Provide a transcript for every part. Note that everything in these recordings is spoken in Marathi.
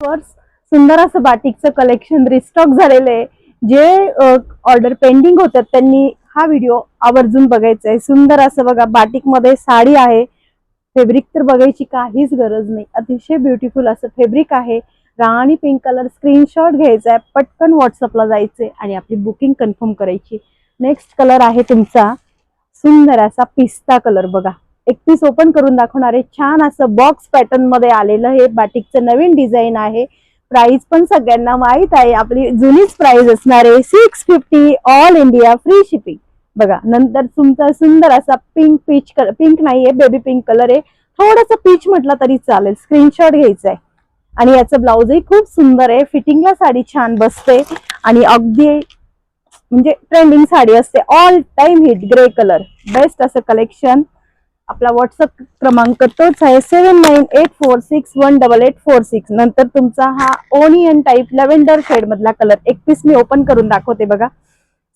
सुंदर असं बाटिकचं कलेक्शन रिस्टॉक झालेलं आहे. जे ऑर्डर पेंडिंग होतात त्यांनी हा व्हिडिओ आवर्जून बघायचा आहे. सुंदर असं बघा बाटिक मध्ये साडी आहे. फॅब्रिक तर बघायची काहीच गरज नाही, अतिशय ब्युटिफुल असं फॅब्रिक आहे. राणी पिंक कलर. स्क्रीनशॉट घ्यायचा आहे, पटकन व्हॉट्सअपला जायचंय आणि आपली बुकिंग कन्फर्म करायची. नेक्स्ट कलर आहे तुमचा सुंदर असा पिस्ता कलर. बघा एक पीस ओपन करून दाखवणार आहे. छान असं बॉक्स पॅटर्न मध्ये आलेलं हे बाटिकचं नवीन डिझाईन आहे. प्राइस पण सगळ्यांना माहित आहे, आपली जुनीच प्राइस असणार आहे 650 ऑल इंडिया फ्री शिपिंग. बघा नंतर तुमचा सुंदर असा पिंक पीच कलर, पिंक नाहीये बेबी पिंक कलर आहे, थोडस पीच म्हटलं तरी चालेल. स्क्रीनशॉट घ्यायचा आहे. आणि याचं ब्लाउजही खूप सुंदर आहे. फिटिंगला साडी छान बसते आणि अगदी म्हणजे ट्रेंडिंग साडी असते. All time hit grey colour. Best असं कलेक्शन. आपला व्हॉट्सअप क्रमांक तोच आहे 7984618846. नंतर तुमचा हा ओनियन टाइप लेव्हेंडर शेड मधला कलर. एक पीस मी ओपन करून दाखवते बघा.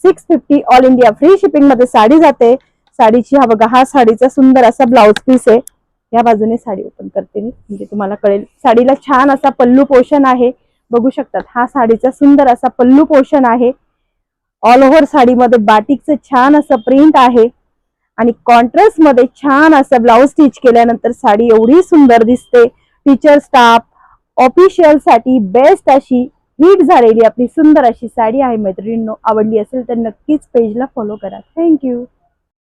650 ऑल इंडिया फ्री शिपिंग मध्ये साडी जाते. साडीची हा बघा, हा साडीचा सुंदर असा ब्लाउज पीस आहे. या बाजूने साडी ओपन करते मी म्हणजे तुम्हाला कळेल. साडीला छान असा पल्लू पोर्शन आहे, बघू शकतात. हा साडीचा सुंदर असा पल्लू पोर्शन आहे. ऑल ओव्हर साडीमध्ये बाटिकचं छान असं प्रिंट आहे आणि कॉन्ट्रास्ट मध्ये छान असं ब्लाउज स्टिच केल्यानंतर साडी एवढी सुंदर दिसते. टीचर स्टाफ ऑफिशियल साठी बेस्ट अशी हिट झालेली आपली सुंदर अशी साडी आहे. मैत्रिणींनो आवडली असेल तर नक्कीच पेजला फॉलो करा. थँक्यू.